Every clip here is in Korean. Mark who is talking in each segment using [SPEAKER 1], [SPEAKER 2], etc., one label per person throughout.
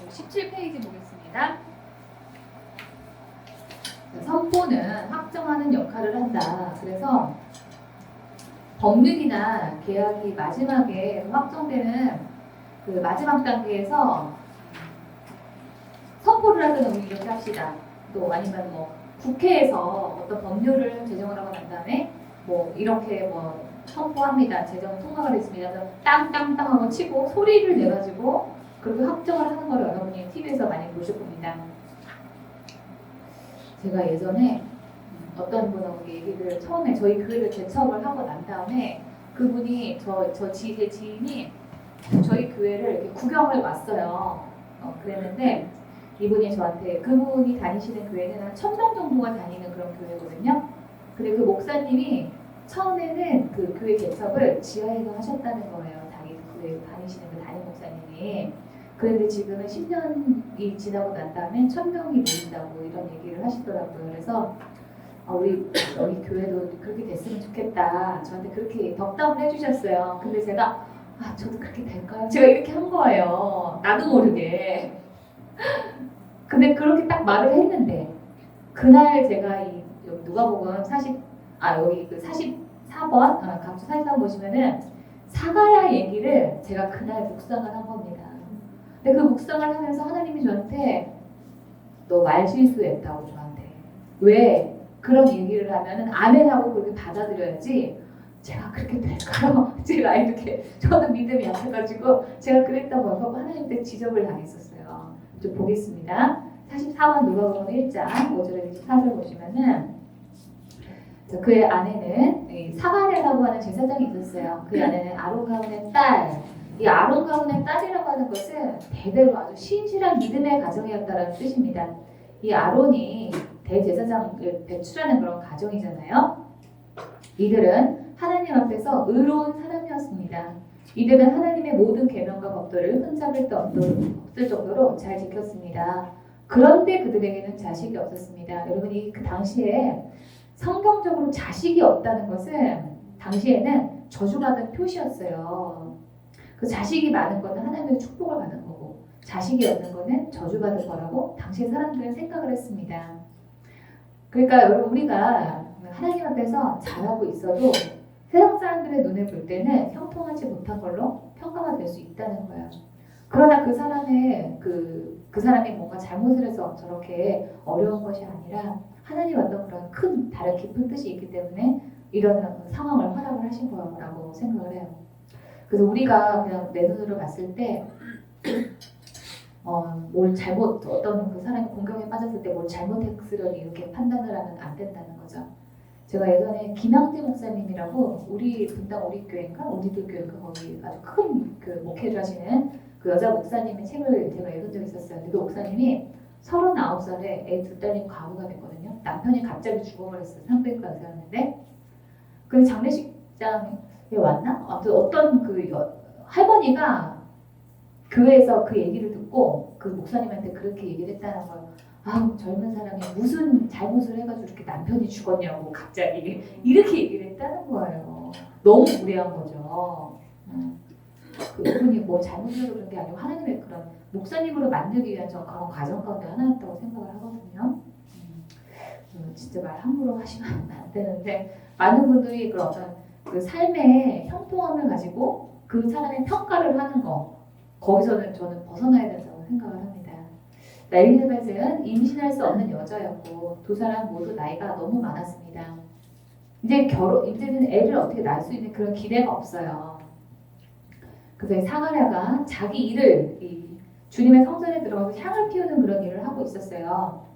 [SPEAKER 1] 17페이지 보겠습니다. 선포는 확정하는 역할을 한다. 그래서 법률이나 계약이 마지막에 확정되는 그 마지막 단계에서 선포를 하거나 우리 이렇게 합시다. 또 아니면 뭐 국회에서 어떤 법률을 제정을 하고 난 다음에 뭐 이렇게 뭐 선포합니다. 제정 통과가 됐습니다. 그래서 땅땅땅 하고 치고 소리를 내가지고 그렇게 확정을 하는 걸 여러분이 TV에서 많이 보실 겁니다. 제가 예전에 어떤 분하고 얘기를 처음에 저희 교회를 개척을 하고 난 다음에 그분이 제 지인이 저희 교회를 이렇게 구경을 왔어요. 그랬는데 이분이 저한테 그분이 다니시는 교회는 한 1000명 정도가 다니는 그런 교회거든요. 근데 그 목사님이 처음에는 그 교회 개척을 지하에서 하셨다는 거예요. 자기 교회 다니시는 그 담임 목사님이. 그런데 지금은 10년이 지나고 난 다음에 1000명이 모인다고 이런 얘기를 하시더라고요. 그래서 우리 교회도 그렇게 됐으면 좋겠다. 저한테 그렇게 덕담을 해주셨어요. 근데 제가 저도 그렇게 될까요? 제가 이렇게 한 거예요. 나도 모르게. 근데 그렇게 딱 말을 했는데 그날 제가 이 누가복음 44번 각주 44번 보시면은 사가랴 얘기를 제가 그날 묵상을 한 겁니다. 근데 그 묵상을 하면서 하나님이 저한테 너 말 실수했다고 저한테. 왜 그런 얘기를 하면은 아멘하고 그렇게 받아들여야지. 제가 그렇게 될까요? 제가 이렇게 저도 믿음이 약해가지고 제가 그랬다고 하고 하나님께 지적을 당했었어요. 좀 보겠습니다. 44번 누가복음 1장 5절에서 24절 보시면은 그의 아내는 사가랴라고 하는 제사장이 있었어요. 그 아내는 아론 가문의 딸. 이 아론 가문의 딸이라고 하는 것은 대대로 아주 신실한 믿음의 가정이었다는 뜻입니다. 이 아론이 대제사장을 배출하는 그런 가정이잖아요. 이들은 하나님 앞에서 의로운 사람이었습니다. 이들은 하나님의 모든 계명과 법도를 흠잡을 데 없을 정도로 잘 지켰습니다. 그런데 그들에게는 자식이 없었습니다. 여러분이 그 당시에 성경적으로 자식이 없다는 것은 당시에는 저주받은 표시였어요. 그 자식이 많은 거는 하나님의 축복을 받은 거고 자식이 없는 거는 저주받은 거라고 당시의 사람들은 생각을 했습니다. 그러니까 여러분 우리가 하나님 앞에서 잘하고 있어도 세상 사람들의 눈에 볼 때는 형통하지 못한 걸로 평가가 될 수 있다는 거예요. 그러나 그 사람이 뭔가 잘못을 해서 저렇게 어려운 것이 아니라 하나님 어떤 그런 큰 다른 깊은 뜻이 있기 때문에 이런 상황을 허락을 하신 거라고 생각을 해요. 그래서 우리가 그냥 내 눈으로 봤을 때 뭘 잘못 어떤 그 사람이 공경에 빠졌을 때 뭘 잘못했으려니 이렇게 판단을 하면 안 된다는 거죠. 제가 예전에 김양재 목사님이라고 우리 분당 우리 교회인가 우리들 교회인가 거기 아주 큰 그 목회를 하시는 그 여자 목사님의 책을 제가 읽은 적이 있었어요. 근데 그 목사님이 39살에 애 둘 딸린 과부가 됐거든요. 남편이 갑자기 죽어버렸어요. 산부인과 의사였는데 그 장례식장에 왔나? 아무튼 어떤 그 할머니가 교회에서 그 얘기를 듣고 그 목사님한테 그렇게 얘기를 했다는 거예요. 젊은 사람이 무슨 잘못을 해가지고 이렇게 남편이 죽었냐고 갑자기 이렇게 얘기를 했다는 거예요. 너무 무례한 거죠. 그분이 뭐 잘못해서 그런 게 아니고 하나님의 그런 목사님으로 만들기 위한 그런 과정 가운데 하나였다고 생각을 하거든요. 진짜 말 함부로 하시면 안 되는데 많은 분들이 그런 어떤 그 삶의 형통함을 가지고 그 사람의 평가를 하는 거 거기서는 저는 벗어나야 된다고 생각을 합니다. 엘리자벳은 임신할 수 없는 여자였고 두 사람 모두 나이가 너무 많았습니다. 이제는 애를 어떻게 낳을 수 있는 그런 기대가 없어요. 그래서 사가랴가 자기 일을 주님의 성전에 들어가서 향을 피우는 그런 일을 하고 있었어요.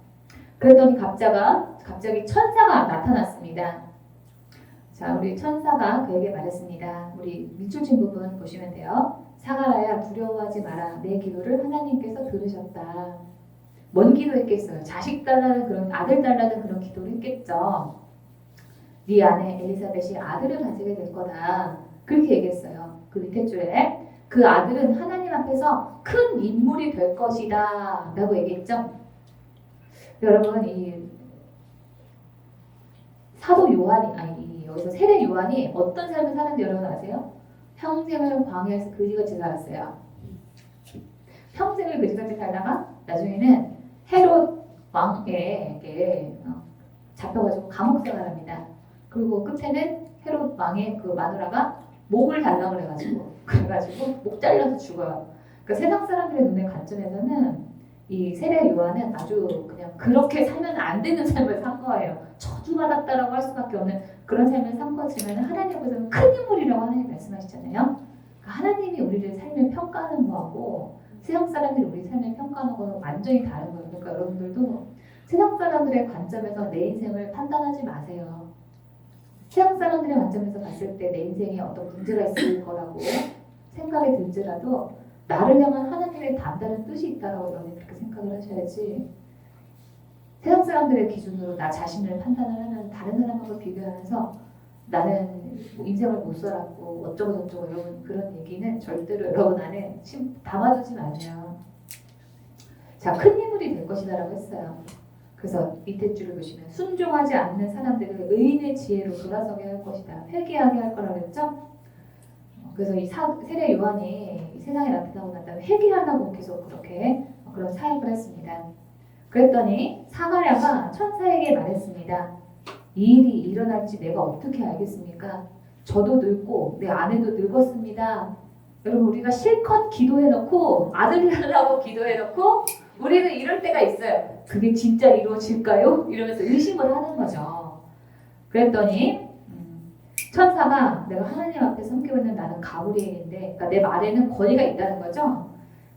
[SPEAKER 1] 그랬더니 갑자기 천사가 나타났습니다. 자, 우리 천사가 그에게 말했습니다. 우리 밑줄 부분 보시면 돼요. 사가랴야 두려워하지 마라. 내 기도를 하나님께서 들으셨다. 뭔 기도했겠어요? 자식 달라는 그런 아들 달라는 그런 기도를 했겠죠. 네 아내 엘리사벳이 아들을 가지게 될 거다. 그렇게 얘기했어요. 그 밑에 줄에 그 아들은 하나님 앞에서 큰 인물이 될 것이다 라고 얘기했죠. 여러분 이 사도 요한이 여기서 세례 요한이 어떤 삶을 사는지 여러분 아세요? 평생을 광야에서 그지같이 살았어요. 평생을 그지같이 살다가 나중에는 헤롯 왕에게 잡혀가지고 감옥 생활합니다. 그리고 끝에는 헤롯 왕의 그 마누라가 목을 달라고 그래가지고 목 잘려서 죽어요. 그러니까 세상 사람들의 눈의 관점에서는 이 세례 요한은 아주 그냥 그렇게 살면 안 되는 삶을 산 거예요. 저주받았다라고 할 수밖에 없는 그런 삶을 산 거지만 하나님께서는 큰 인물이라고 하나님 말씀하시잖아요. 그러니까 하나님이 우리를 삶을 평가하는 거하고 세상 사람들이 우리 삶을 평가하는 거는 완전히 다른 거예요. 그러니까 여러분들도 세상 사람들의 관점에서 내 인생을 판단하지 마세요. 세상 사람들의 관점에서 봤을 때 내 인생에 어떤 문제가 있을 거라고 생각이 들지라도 나를 향한 하나님의 단단한 뜻이 있다라고 여러분이 그렇게 생각을 하셔야지 세상 사람들의 기준으로 나 자신을 판단을 하면 다른 사람하고 비교하면서 나는 뭐 인생을 못 살았고 어쩌고 저쩌고 여러분 그런 얘기는 절대로 여러분 안에 담아두지 마세요. 자, 큰 인물이 될 것이다라고 했어요. 그래서 밑에 줄을 보시면 순종하지 않는 사람들을 의인의 지혜로 돌아서게 할 것이다. 회개하게 할 거라고 했죠. 그래서 이 세례 요한이 세상에 나타나고 난 다음에 회개하라고 계속 그렇게 그런 사역을 했습니다. 그랬더니 사마리아가 천사에게 말했습니다. 이 일이 일어날지 내가 어떻게 알겠습니까? 저도 늙고 내 아내도 늙었습니다. 여러분 우리가 실컷 기도해놓고 아들을 달라고 기도해놓고 우리는 이럴 때가 있어요. 그게 진짜 이루어질까요? 이러면서 의심을 하는 거죠. 그랬더니 천사가 내가 하나님 앞에 섬기고 있는 나는 가브리엘인데 그러니까 내 말에는 권위가 있다는 거죠.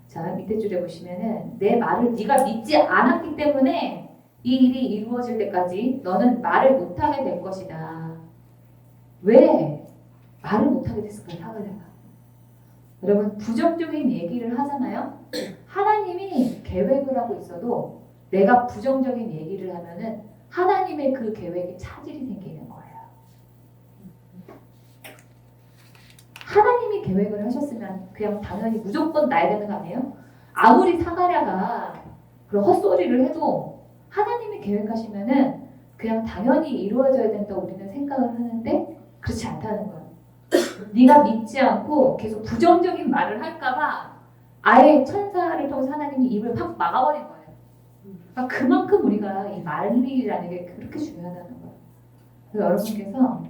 [SPEAKER 1] 자, 밑에 줄에 보시면은 내 말을 네가 믿지 않았기 때문에 이 일이 이루어질 때까지 너는 말을 못하게 될 것이다. 왜 말을 못하게 됐을까요? 사마리아가. 여러분 부정적인 얘기를 하잖아요. 하나님이 계획을 하고 있어도 내가 부정적인 얘기를 하면은 하나님의 그 계획에 차질이 생기는 거예요. 하나님이 계획을 하셨으면 그냥 당연히 무조건 나야 되는 거 아니에요? 아무리 사마리아가 그런 헛소리를 해도 하나님이 계획하시면은 그냥 당연히 이루어져야 된다고 우리는 생각을 하는데 그렇지 않다는 거예요. 네가 믿지 않고 계속 부정적인 말을 할까봐 아예 천사를 통해서 하나님이 입을 확 막아버린 거예요. 그러니까 그만큼 우리가 이 말이라는 게 그렇게 중요하다는 거예요. 그래서 여러분께서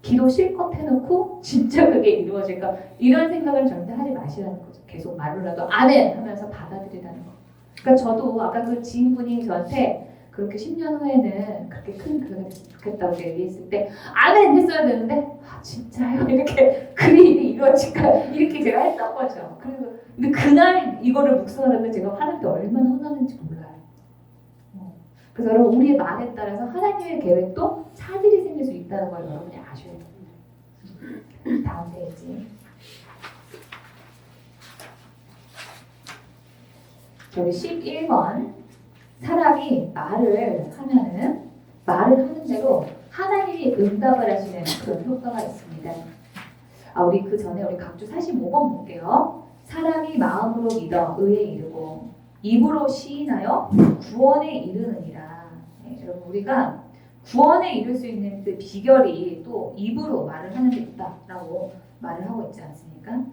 [SPEAKER 1] 기도 실컷 해놓고 진짜 그게 이루어질까 이런 생각을 절대 하지 마시라는 거죠. 계속 말로라도 아멘 하면서 받아들이라는 거. 그러니까 저도 아까 그 지인분이 저한테 그렇게 10년 후에는 그렇게 큰 교회가 됐으면 좋겠다고 얘기했을 때 아멘 했어야 되는데 진짜요? 이렇게 그 일이 이루어질까 이렇게 제가 했던 거죠. 그리고 근데 그날 이거를 묵상하는데 제가 하나님 때 얼마나 혼났는지 몰라요. 그래서 여러분 우리의 말에 따라서 하나님의 계획도 차질이 생길 수 있다는 걸 여러분이 아셔야 됩니다. 다음 페이지. 저기 11번 사람이 말을 하는 대로 하나님이 응답을 하시는 그런 효과가 있습니다. 우리 그 전에 우리 각주 45번 볼게요. 사람이 마음으로 믿어 의에 이르고 입으로 시인하여 구원에 이르느니라. 네, 여러분 우리가 구원에 이를 수 있는 그 비결이 또 입으로 말을 하는 데 있다라고 말을 하고 있지 않습니까?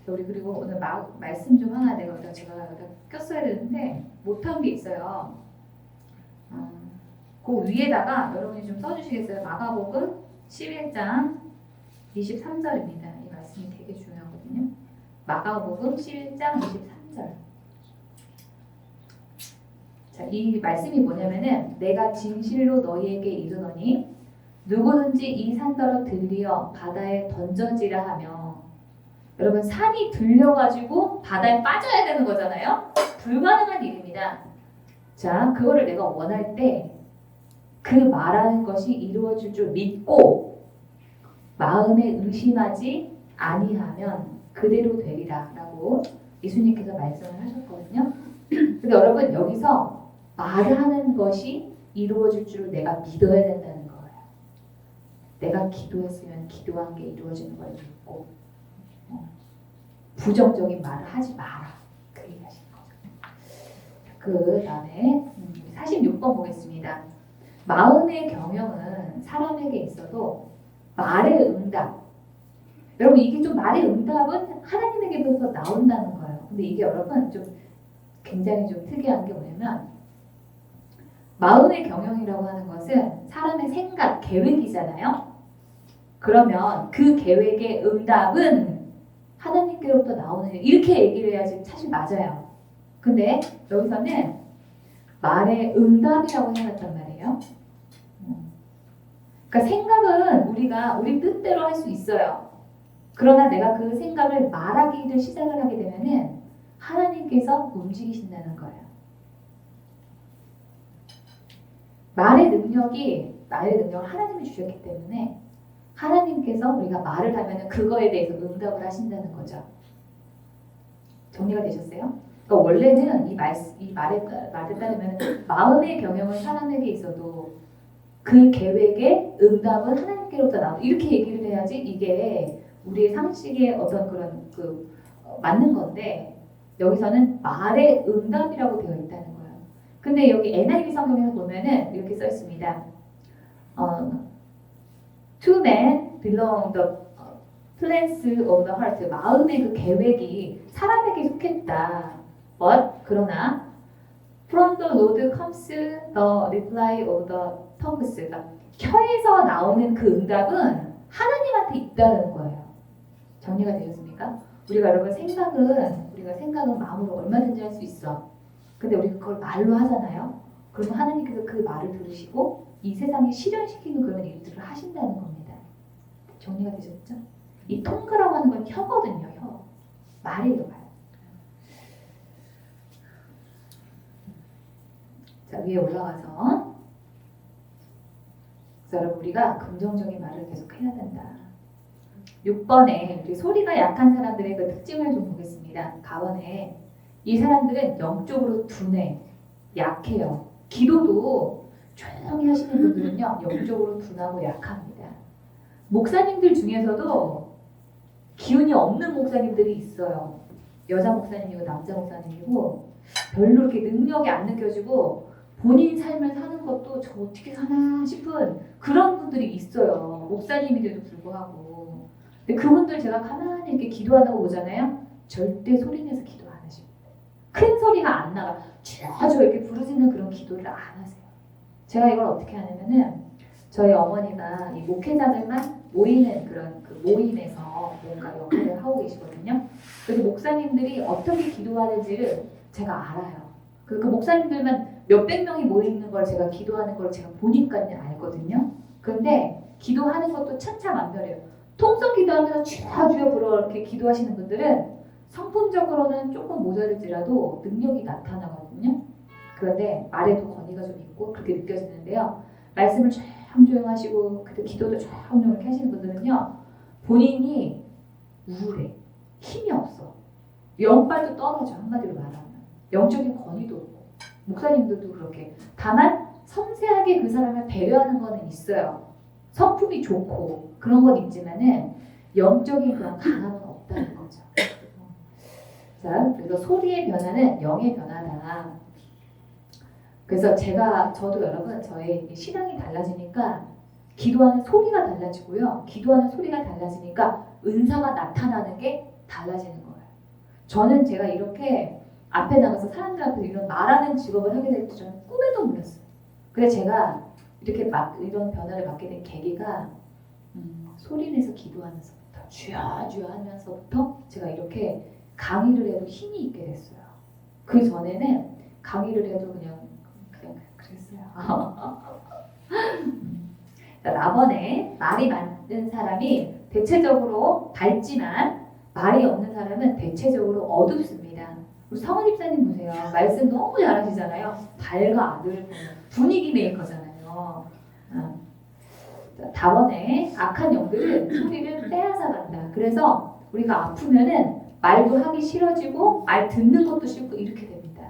[SPEAKER 1] 우리 그리고 오늘 말씀 좀 하나 제가 여기다 꼈어야 되는데 못한 게 있어요. 그 위에다가 여러분이 좀 써주시겠어요? 마가복음 11장 23절입니다. 이 말씀이 되게 중요하거든요. 마가복음 11장 23절. 자, 이 말씀이 뭐냐면은 내가 진실로 너희에게 이르노니 누구든지 이 산더러 들리어 바다에 던져지라 하며 여러분 산이 들려가지고 바다에 빠져야 되는 거잖아요. 불가능한 일입니다. 자, 그거를 내가 원할 때 그 말하는 것이 이루어질 줄 믿고 마음에 의심하지 아니하면 그대로 되리라 라고 예수님께서 말씀을 하셨거든요. 근데 여러분 여기서 말하는 것이 이루어질 줄 내가 믿어야 된다는 거예요. 내가 기도했으면 기도한 게 이루어지는 걸 믿고 부정적인 말을 하지 마라. 그 얘기 하시는 거죠. 그 다음에 46번 보겠습니다. 마음의 경영은 사람에게 있어도 말의 응답. 여러분 이게 좀 말의 응답은 하나님에게부터 나온다는 거예요. 근데 이게 여러분 좀 굉장히 좀 특이한 게 뭐냐면 마음의 경영이라고 하는 것은 사람의 생각, 계획이잖아요. 그러면 그 계획의 응답은 하나님께로부터 나오는 이렇게 얘기를 해야지 사실 맞아요. 근데 여기서는 말의 응답이라고 해놨단 말이에요. 그러니까 생각은 우리가 우리 뜻대로 할 수 있어요. 그러나 내가 그 생각을 말하기를 시작을 하게 되면은 하나님께서 움직이신다는 거예요. 말의 능력을 하나님이 주셨기 때문에 하나님께서 우리가 말을 하면은 그거에 대해서 응답을 하신다는 거죠. 정리가 되셨어요? 그러니까 원래는 이 말에 따르면 마음의 경영은 사람에게 있어도 그 계획의 응답은 하나님께로부터 나오고 이렇게 얘기를 해야지 이게 우리의 상식의 어떤 그런 맞는 건데 여기서는 말의 응답이라고 되어 있다는 거예요. 근데 여기 NIV 성경에서 보면은 이렇게 써 있습니다. To men belong the plans of the heart. 마음의 그 계획이 사람에게 속했다. 그러나 from the Lord comes the reply of the tongues. 그러니까 혀에서 나오는 그 응답은 하나님한테 있다는 거예요. 정리가 되셨습니까? 우리가 생각은 마음으로 얼마든지 할 수 있어. 근데 우리가 그걸 말로 하잖아요. 그러면 하나님께서 그 말을 들으시고 이 세상에 실현시키는 그런 일들을 하신다는 겁니다. 정리가 되셨죠? 이 통그라고 하는 건 혀거든요. 혀. 말이에요. 말. 자, 위에 올라가서 여러분 우리가 긍정적인 말을 계속 해야 된다. 6번에 우리 소리가 약한 사람들의 그 특징을 좀 보겠습니다. 가원에 이 사람들은 영적으로 둔해, 약해요. 기도도 조용히 하시는 분들은요 영적으로 둔하고 약합니다. 목사님들 중에서도 기운이 없는 목사님들이 있어요. 여자 목사님이고 남자 목사님이고 별로 이렇게 능력이 안 느껴지고 본인 삶을 사는 것도 저 어떻게 사나 싶은 그런 분들이 있어요. 목사님인데도 불구하고. 근데 그분들 제가 가만히 이렇게 기도하다가 오잖아요. 절대 소리내서 기도 안 하십니다. 큰 소리가 안 나가. 쫙 이렇게 부르짖는 그런 기도를 안 하세요. 제가 이걸 어떻게 하냐면은 저희 어머니가 이 목회자들만 모이는 그런 그 모임에서 뭔가 역할을 하고 계시거든요. 그래서 목사님들이 어떻게 기도하는지를 제가 알아요. 그 목사님들만 몇백 명이 모이는 걸 제가 기도하는 걸 제가 보니까 알거든요. 그런데 기도하는 것도 천차만별이에요. 통성 기도하면서 주여 불어 이렇게 기도하시는 분들은 성품적으로는 조금 모자랄지라도 능력이 나타나거든요. 그런데 말에도 권위가 좀 있고 그렇게 느껴지는데요. 말씀을 조용하시고 그때 기도도 조용 이렇게 하시는 분들은요. 본인이 우울해. 힘이 없어. 영빨도 떨어져. 한마디로 말하면. 영적인 권위도 없고. 목사님들도 그렇게. 다만 섬세하게 그 사람을 배려하는 거는 있어요. 성품이 좋고 그런 건 있지만은 영적인 그런 강함은 없다는 거죠. 자, 그래서 소리의 변화는 영의 변화다. 그래서 저도 여러분 저의 신앙이 달라지니까 기도하는 소리가 달라지고요. 기도하는 소리가 달라지니까 은사가 나타나는 게 달라지는 거예요. 저는 제가 이렇게 앞에 나가서 사람들 앞에서 이런 말하는 직업을 하게 될 줄 저는 꿈에도 몰랐어요. 그래서 제가 이렇게 이런 변화를 맡게 된 계기가 소리 내서 기도하면서부터 주여 하면서부터 제가 이렇게 강의를 해도 힘이 있게 됐어요. 그 전에는 강의를 해도 그냥 그랬어요. 자, 4번에 말이 많은 사람이 대체적으로 밝지만 말이 없는 사람은 대체적으로 어둡습니다. 우리 성원 집사님 보세요. 말씀 너무 잘하시잖아요. 밝아 아들 분위기 메이커잖아요. 자, 4번에 악한 영들은 소리를 빼앗아간다. 그래서 우리가 아프면은 말도 하기 싫어지고 말 듣는 것도 싫고 이렇게 됩니다.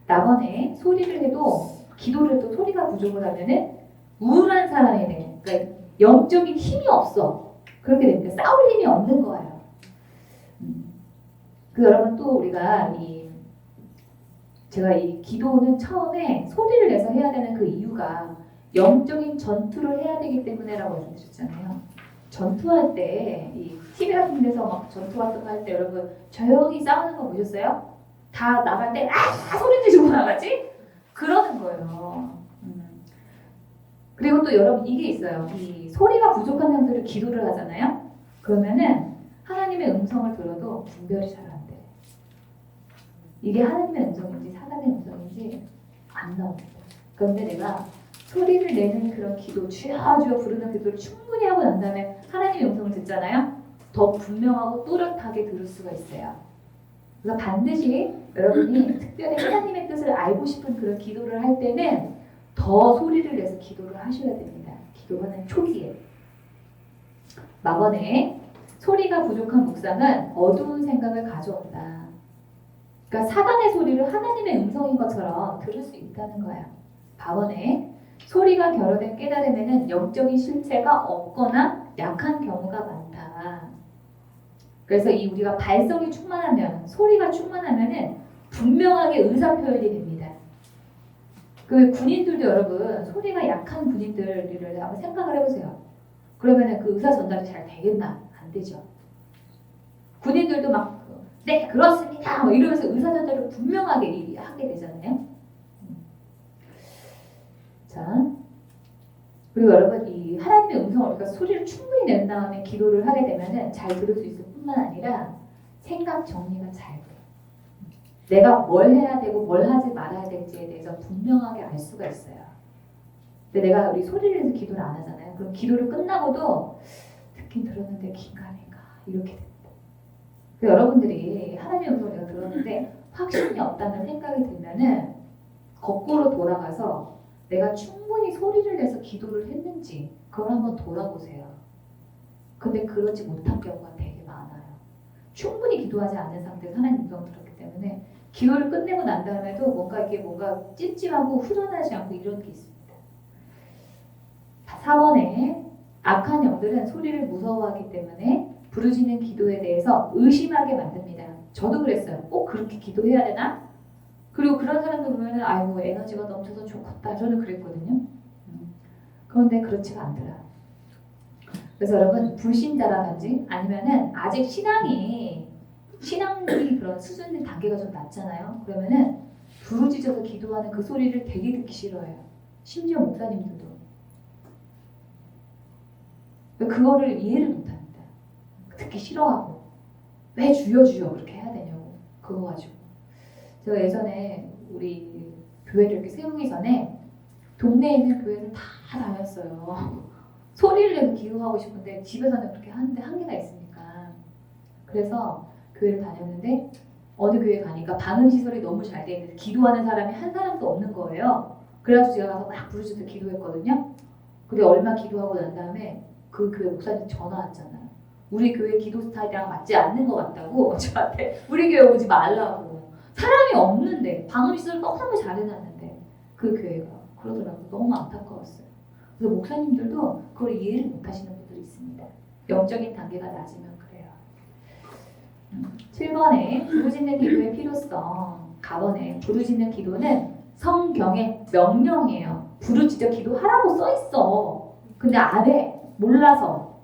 [SPEAKER 1] 4번에 소리를 해도 기도를 해도 소리가 부족을 하면은 우울한 사람이 돼. 그러니까 영적인 힘이 없어. 그렇게 됩니다. 싸울 힘이 없는 거예요. 그 여러분 또 우리가 제가 이 기도는 처음에 소리를 내서 해야 되는 그 이유가 영적인 전투를 해야 되기 때문에라고 말씀드렸잖아요. 전투할 때, 이 TV 같은 데서 막 전투 같은 거 할 때 여러분 조용히 싸우는 거 보셨어요? 다 나갈 때 소리 지르고 나가지? 그러는 거예요. 그리고 또 여러분 이게 있어요. 이 소리가 부족한 사람들이 기도를 하잖아요. 그러면은 하나님의 음성을 들어도 분별이 잘 안 돼. 이게 하나님의 음성인지 사단의 음성인지 안 나옵니다. 그런데 내가 소리를 내는 그런 기도, 주여 주여 부르는 기도를 충분히 하고 난 다음에 하나님의 음성을 듣잖아요. 더 분명하고 또렷하게 들을 수가 있어요. 그래서 반드시 여러분이 특별히 하나님의 뜻을 알고 싶은 그런 기도를 할 때는 더 소리를 내서 기도를 하셔야 됩니다. 기도하는 초기에. 막원에 소리가 부족한 묵상은 어두운 생각을 가져온다. 그러니까 사단의 소리를 하나님의 음성인 것처럼 들을 수 있다는 거야. 박원에 소리가 결여된 깨달음에는 영적인 실체가 없거나 약한 경우가 많다. 그래서 이 우리가 발성이 충만하면, 소리가 충만하면은 분명하게 의사 표현이 됩니다. 그 군인들도 여러분 소리가 약한 군인들을 한번 생각을 해보세요. 그러면은 그 의사 전달이 잘 되겠나? 안 되죠. 군인들도 막 네 그렇습니다 뭐 이러면서 의사 전달을 분명하게 하게 되잖아요. 자, 그리고 여러분 이 하나님의 음성을 우리가 소리를 충분히 낸 다음에 기도를 하게 되면은 잘 들을 수 있을 뿐만 아니라 생각 정리가 잘 돼요. 내가 뭘 해야 되고 뭘 하지 말아야 될지에 대해서 분명하게 알 수가 있어요. 근데 내가 우리 소리를 내서 기도를 안 하잖아요. 그럼 기도를 끝나고도 듣긴 들었는데 긴가민가 이렇게 됩니다. 여러분들이 하나님의 음성을 내가 들었는데 확신이 없다는 생각이 들면은 거꾸로 돌아가서 내가 충분히 소리를 내서 기도를 했는지 그걸 한번 돌아보세요. 근데 그러지 못한 경우가 되게 많아요. 충분히 기도하지 않는 상태에서 하나님 음성을 들었기 때문에 기도를 끝내고 난 다음에도 뭔가 찜찜하고 후련하지 않고 이런 게 있습니다. 4번에 악한 영들은 소리를 무서워하기 때문에 부르짖는 기도에 대해서 의심하게 만듭니다. 저도 그랬어요. 꼭 그렇게 기도해야 되나? 그리고 그런 사람들 보면은 아이고 에너지가 넘쳐서 좋겠다. 저는 그랬거든요. 그런데 그렇지가 않더라. 그래서 여러분 불신자라든지 아니면은 아직 신앙이 그런 수준의 단계가 좀 낮잖아요. 그러면은 부르짖어서 기도하는 그 소리를 되게 듣기 싫어해요. 심지어 목사님들도. 그거를 이해를 못합니다. 듣기 싫어하고 왜 주여 주여 그렇게 해야 되냐고 그거 가지고. 제가 예전에 우리 교회를 이렇게 세우기 전에 동네에 있는 교회를 다 다녔어요. 소리를 내서 기도하고 싶은데 집에서는 그렇게 하는데 한계가 있으니까. 그래서 교회를 다녔는데 어느 교회 가니까 방음시설이 너무 잘 돼 있는데 기도하는 사람이 한 사람도 없는 거예요. 그래가지고 제가 가서 막 부르짖어 기도했거든요. 근데 얼마 기도하고 난 다음에 그 교회 목사님 전화 왔잖아요. 우리 교회 기도 스타일이랑 맞지 않는 것 같다고 저한테 우리 교회 오지 말라고. 사람이 없는데 방음시설 너무 잘 해놨는데 그 교회가 그러더라고요. 너무 안타까웠어요. 그래서 목사님들도 그걸 이해를 못하시는 분들이 있습니다. 영적인 단계가 낮으면 그래요. 7번에 부르짖는 기도의 필요성. 가번에 부르짖는 기도는 성경의 명령이에요. 부르짖어 기도하라고 써있어. 근데 안 해. 몰라서.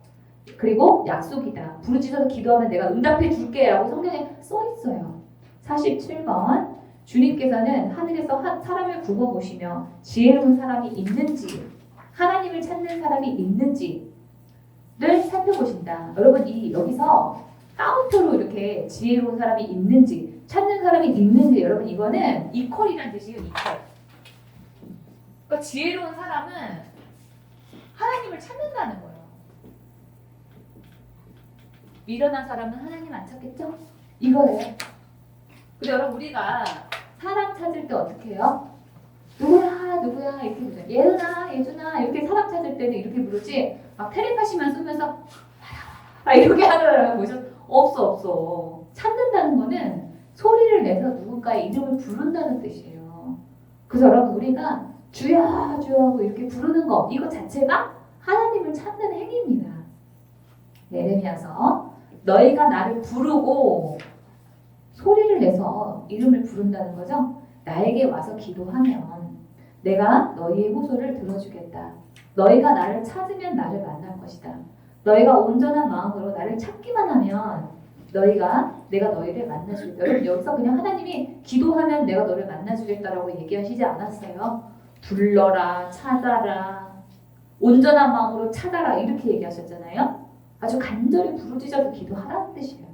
[SPEAKER 1] 그리고 약속이다. 부르짖어서 기도하면 내가 응답해 줄게 라고 성경에 써있어요. 47번 주님께서는 하늘에서 사람을 굽어보시며 지혜로운 사람이 있는지 하나님을 찾는 사람이 있는지를 살펴보신다. 여러분 여기서 따옴표로 이렇게 지혜로운 사람이 있는지 찾는 사람이 있는지 여러분 이거는 이퀄이라는 뜻이에요. 이퀄. 그러니까 지혜로운 사람은 하나님을 찾는다는 거예요. 미련한 사람은 하나님 안 찾겠죠? 이거예요. 근데 여러분 우리가 사람 찾을 때 어떻게 해요? 누구야 이렇게 부르죠. 예준아 이렇게 사람 찾을 때는 이렇게 부르지 막 테레파시만 쓰면서 이렇게 하는 사람 보셨? 없어. 찾는다는 거는 소리를 내서 누군가의 이름을 부른다는 뜻이에요. 그래서 여러분 우리가 주여 주여 하고 이렇게 부르는 거 이거 자체가 하나님을 찾는 행위입니다. 예레미야서 너희가 나를 부르고 소리를 내서 이름을 부른다는 거죠. 나에게 와서 기도하면 내가 너희의 호소를 들어주겠다. 너희가 나를 찾으면 나를 만날 것이다. 너희가 온전한 마음으로 나를 찾기만 하면 내가 너희를 만나주겠다. 여러분 여기서 그냥 하나님이 기도하면 내가 너를 만나주겠다라고 얘기하시지 않았어요. 불러라, 찾아라, 온전한 마음으로 찾아라 이렇게 얘기하셨잖아요. 아주 간절히 부르짖어서 기도하라는 뜻이에요.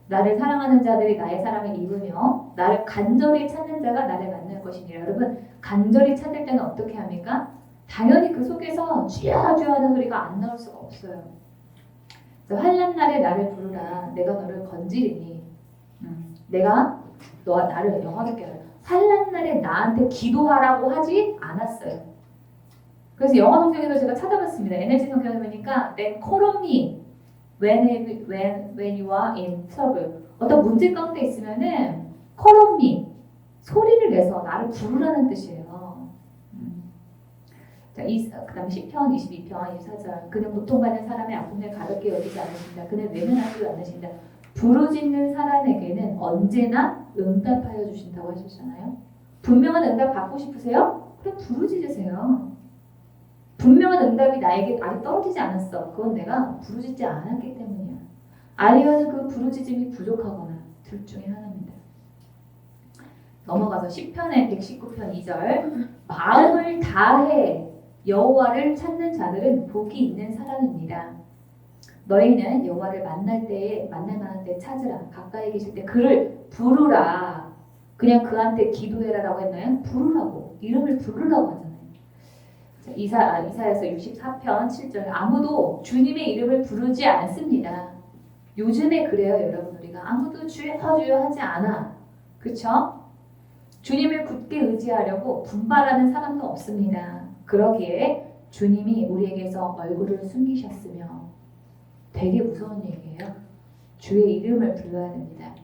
[SPEAKER 1] 나를 사랑하는 자들이 나의 사랑을 입으며 나를 간절히 찾는 자가 나를 만날 것이니 여러분 간절히 찾을 때는 어떻게 합니까? 당연히 그 속에서 주야 주야 하는 소리가 안 나올 수가 없어요. 환난 날에 나를 부르라 내가 너를 건지리니 내가 너와 나를 영화롭게 하라. 환난 날에 나한테 기도하라고 하지 않았어요. 그래서 영어 성경에서 제가 찾아봤습니다. NLT 성경을 보니까 Then call on me when you are in trouble. 어떤 문제 가운데 있으면은 call on me 소리를 내서 나를 부르라는 뜻이에요. 자, 그 다음에 시편 22편 24절 그는 고통받는 사람의 아픔을 가볍게 여기지 않으신다. 그는 외면하지도 않으신다. 부르짖는 사람에게는 언제나 응답하여 주신다고 하셨잖아요. 분명한 응답 받고 싶으세요? 그럼 부르짖으세요. 분명한 응답이 나에게 아직 떨어지지 않았어. 그건 내가 부르짖지 않았기 때문이야. 아니면 그 부르짖음이 부족하거나 둘 중에 하나입니다. 넘어가서 시편의 119편 2절 마음을 다해 여호와를 찾는 자들은 복이 있는 사람입니다. 너희는 여호와를 만날 만한 때 찾으라. 가까이 계실 때 그를 부르라. 그냥 그한테 기도해라라고 했나요? 부르라고. 이름을 부르라고 하잖아요. 자, 이사야서 64편 7절 아무도 주님의 이름을 부르지 않습니다. 요즘에 그래요, 여러분. 우리가 아무도 주여 주여 하지 않아. 그렇죠? 주님을 굳게 의지하려고 분발하는 사람도 없습니다. 그러기에 주님이 우리에게서 얼굴을 숨기셨으며 되게 무서운 얘기예요. 주의 이름을 불러야 됩니다.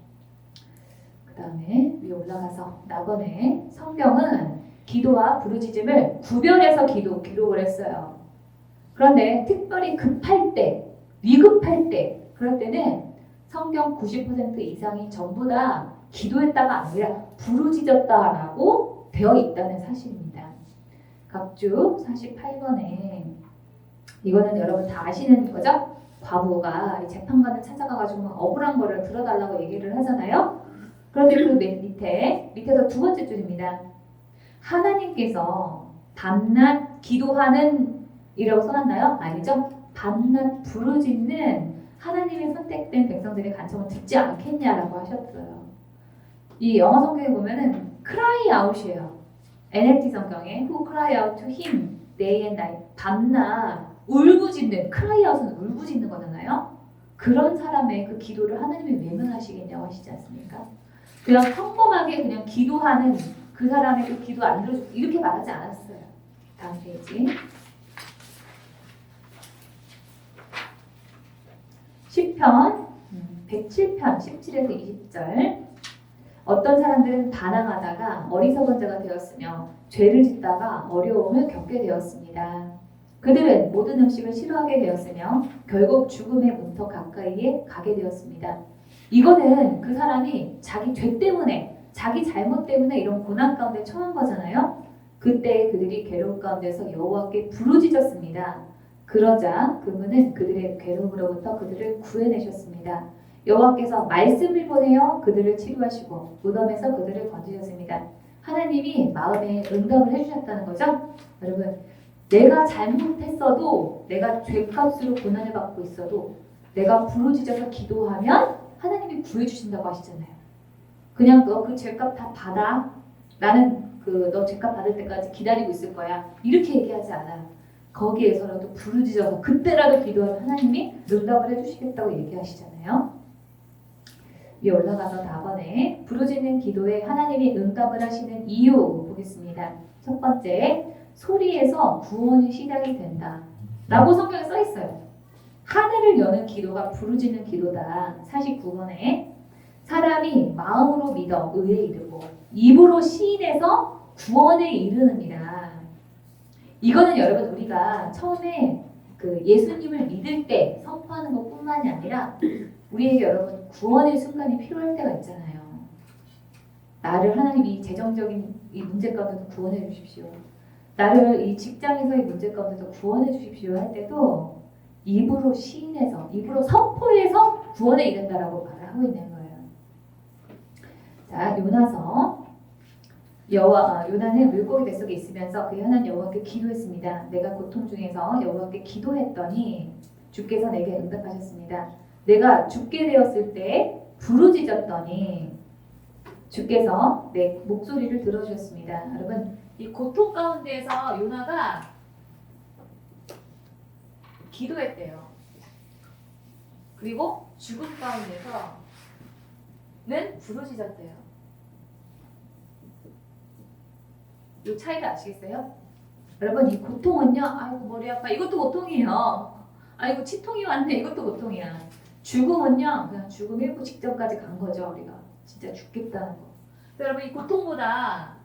[SPEAKER 1] 그 다음에 위에 올라가서 나번에 성경은 기도와 부르짖음을 구별해서 기록을 했어요. 그런데 특별히 급할 때, 위급할 때, 그럴 때는 성경 90% 이상이 전부 다 기도했다가 아니라 부르짖었다라고 되어 있다는 사실입니다. 각주 48번에 이거는 여러분 다 아시는 거죠? 과부가 재판관을 찾아가가지고 막 억울한 거를 들어달라고 얘기를 하잖아요. 그런데 그 밑에서 두 번째 줄입니다. 하나님께서 밤낮 기도하는 이라고 써놨나요? 아니죠? 밤낮 부르짖는 하나님의 선택된 백성들의 간청을 듣지 않겠냐라고 하셨어요. 이 영어 성경에 보면은 cry out이에요. NLT 성경에 who cry out to him day and night 밤낮 울부짖는 cry out은 울부짖는 거잖아요. 그런 사람의 그 기도를 하나님이 외면하시겠냐고 하시지 않습니까? 그냥 평범하게 그냥 기도하는 그 사람의 그 기도 안 들어주고 이렇게 말하지 않았어요. 다음 페이지. 시편 107편 17에서 20절 어떤 사람들은 반항하다가 어리석은 자가 되었으며 죄를 짓다가 어려움을 겪게 되었습니다. 그들은 모든 음식을 싫어하게 되었으며 결국 죽음의 문턱 가까이에 가게 되었습니다. 이거는 그 사람이 자기 죄 때문에 자기 잘못 때문에 이런 고난 가운데 처한 거잖아요. 그때 그들이 괴로움 가운데서 여호와께 부르짖었습니다. 그러자 그분은 그들의 괴로움으로부터 그들을 구해내셨습니다. 여호와께서 말씀을 보내어 그들을 치료하시고 무덤에서 그들을 건지셨습니다. 하나님이 마음에 응답을 해주셨다는 거죠. 여러분 내가 잘못했어도 내가 죄값으로 고난을 받고 있어도 내가 부르짖어서 기도하면 하나님이 구해주신다고 하시잖아요. 그냥 너 그 죄값 다 받아. 나는 너 죄값 받을 때까지 기다리고 있을 거야. 이렇게 얘기하지 않아요. 거기에서라도 부르짖어서 그때라도 기도하면 하나님이 응답을 해주시겠다고 얘기하시잖아요. 위에 올라가서 4번에 부르짖는 기도에 하나님이 응답을 하시는 이유 보겠습니다. 첫 번째, 소리에서 구원이 시작이 된다 라고 성경에 써 있어요. 하늘을 여는 기도가 부르짖는 기도다. 49번에 사람이 마음으로 믿어 의에 이르고 입으로 시인해서 구원에 이르느니라. 이거는 여러분 우리가 처음에 그 예수님을 믿을 때 선포하는 것뿐만이 아니라 우리에게 여러분 구원의 순간이 필요할 때가 있잖아요. 나를 하나님이 재정적인 이 문제 가운데서 구원해 주십시오. 나를 이 직장에서의 문제 가운데서 구원해 주십시오 할 때도 입으로 시인해서 입으로 선포해서 구원에 이른다라고 말을 하고 있는 거예요. 자, 요나서 요나는 물고기 뱃속에 있으면서 그의 하나님 여호와께 기도했습니다. 내가 고통 중에서 여호와께 기도했더니 주께서 내게 응답하셨습니다. 내가 죽게 되었을 때 부르짖었더니 주께서 내 목소리를 들어주셨습니다. 여러분, 이 고통 가운데에서 요나가 기도했대요. 그리고 죽음 가운데서는 부르짖었대요. 이 차이를 아시겠어요? 여러분, 이 고통은요, 아이고 머리 아파, 이것도 고통이에요. 아이고 치통이 왔네, 이것도 고통이야. 죽음은요, 그냥 죽음 잃고 직전까지 간 거죠. 우리가 진짜 죽겠다는 거. 여러분, 이 고통보다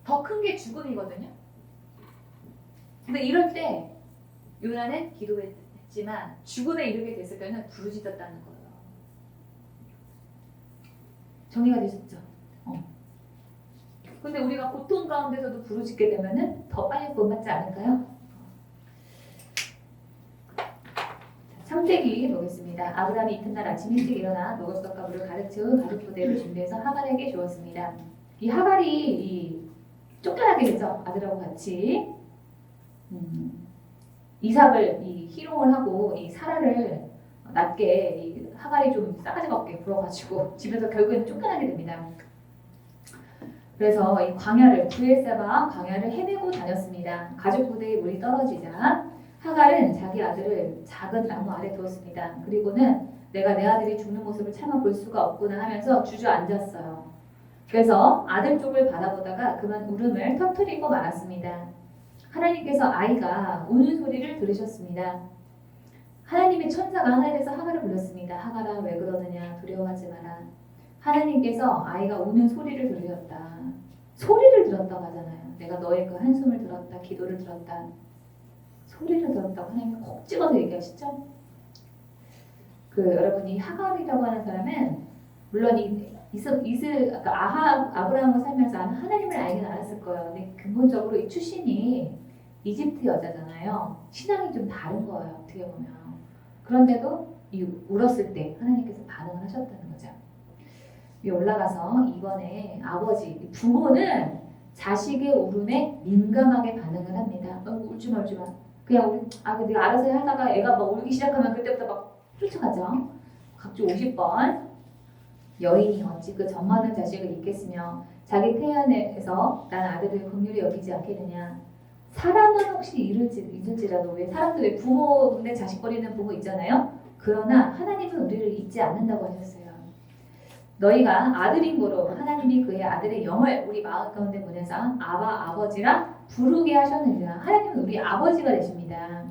[SPEAKER 1] 더 큰 게 죽음이거든요. 근데 이럴 때 요나는 기도했지만 죽음에 이르게 됐을 때는 부르짖었다는 거예요. 정리가 되셨죠? 근데 우리가 고통 가운데서도 부르짖게 되면은 더 빨리 구원받지 않을까요? 창세기 보겠습니다. 아브라함이 이튿날 아침 일찍 일어나 먹을 것과 물을 가득 채운 가죽 부대를 준비해서 하갈에게 주었습니다. 이 하갈이 쫓겨나게 되죠. 아들하고 같이 이삭을 희롱을 하고 이 사라를 낮게 이 하갈이 좀 싸가지가 없게 굴어가지고 집에서 결국에는 쫓겨나게 됩니다. 그래서 이 브엘세바 광야를 헤매고 다녔습니다. 가죽 부대에 물이 떨어지자 하갈은 자기 아들을 작은 나무 아래 두었습니다. 그리고는 내가 내 아들이 죽는 모습을 차마 볼 수가 없구나 하면서 주저앉았어요. 그래서 아들 쪽을 바라보다가 그만 울음을 터뜨리고 말았습니다. 하나님께서 아이가 우는 소리를 들으셨습니다. 하나님의 천사가 하늘에서 하갈을 불렀습니다. 하갈아, 왜 그러느냐, 두려워하지 마라. 하나님께서 아이가 우는 소리를 들으셨다. 소리를 들었다고 하잖아요. 내가 너의 그 한숨을 들었다, 기도를 들었다, 소리를 들었다고 하나님이 콕 집어서 얘기하시죠. 여러분이 하갈이라고 하는 사람은 물론 아브라함과 살면서 하나님을 알긴 알았을 거예요. 근데 근본적으로 이 출신이 이집트 여자잖아요. 신앙이 좀 다른 거예요. 어떻게 보면. 그런데도 울었을 때 하나님께서 반응을 하셨다는 거죠. 위에 올라가서 이번에 부모는 자식의 울음에 민감하게 반응을 합니다. 울지 마. 그냥 내가 알아서 하다가 애가 막 울기 시작하면 그때부터 막 쫓아가죠. 각주 50번. 여인이 어찌 그 젖먹는 자식을 잊겠으며 자기 태연에서 난 아들을 긍휼히 여기지 않겠느냐. 사람은 혹시 잊을지라도 왜 사람들 부모인데 자식 버리는 부모 있잖아요. 그러나 하나님은 우리를 잊지 않는다고 하셨어요. 너희가 아들인고로 하나님이 그의 아들의 영을 우리 마음 가운데 보내서 아버지라 부르게 하셨느니라. 하나님은 우리 아버지가 되십니다.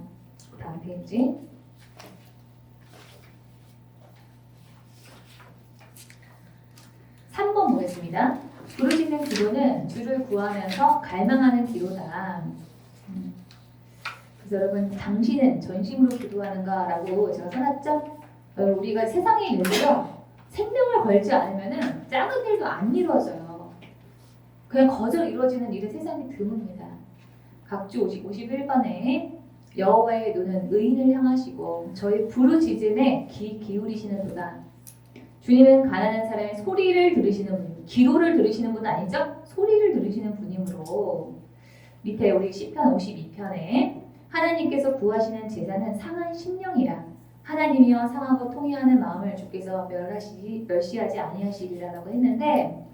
[SPEAKER 1] 다음 페이지. 3번 보겠습니다. 부르짖는 기도는 주를 구하면서 갈망하는 기도다. 그래서 여러분, 당신은 전심으로 기도하는가라고 제가 써놨죠? 우리가 세상에 있는데요, 생명을 걸지 않으면은 작은 일도 안 이루어져요. 그냥 거저 이루어지는 일은 세상에 드뭅니다. 각주 51번에 여호와의 눈은 의인을 향하시고 저희 부르짖음에 귀 기울이시는도다. 주님은 가난한 사람의 소리를 들으시는 분, 기도를 들으시는 분 아니죠? 소리를 들으시는 분이므로 밑에 우리 시편 52편에 하나님께서 구하시는 제사는 상한 심령이라 하나님이여 상하고 통회하는 마음을 주께서 멸시하지 아니하시리라라고 했는데,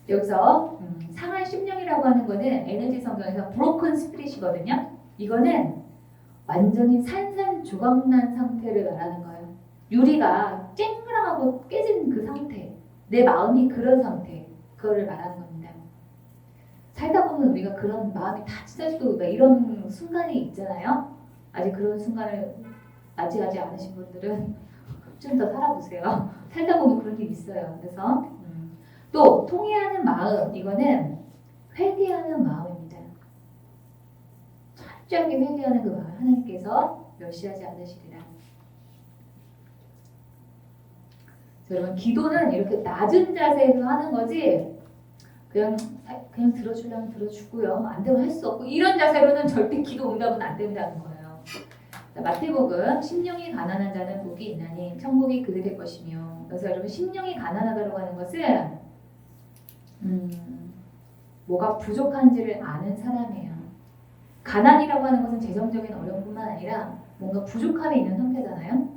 [SPEAKER 1] 여기서 상한 심령이라고 하는 거는 에너지 성경에서 broken spirit이거든요. 이거는 완전히 산산조각난 상태를 말하는 거예요. 유리가 쨍그랑하고 깨진 그 상태, 내 마음이 그런 상태, 그거를 말하는 겁니다. 살다 보면 우리가 그런 마음이 다 찢어지고 이런 순간이 있잖아요. 아직 그런 순간을 맞이하지 않으신 분들은 좀 더 살아보세요. 살다 보면 그런 일 있어요. 그래서 또 통회하는 마음, 이거는 회개하는 마음입니다. 철저하게 회개하는 그 마음, 하나님께서 멸시하지 않으시리라. 여러분, 기도는 이렇게 낮은 자세에서 하는 거지 그냥 들어주려면 들어주고요, 안 되면 할 수 없고, 이런 자세로는 절대 기도 응답은 안 된다는 거예요. 자, 마태복음 심령이 가난한 자는 복이 있나니 천국이 그들의 것이며. 그래서 여러분 심령이 가난하다고 하는 것은 뭐가 부족한지를 아는 사람이에요. 가난이라고 하는 것은 재정적인 어려움뿐만 아니라 뭔가 부족함이 있는 상태잖아요.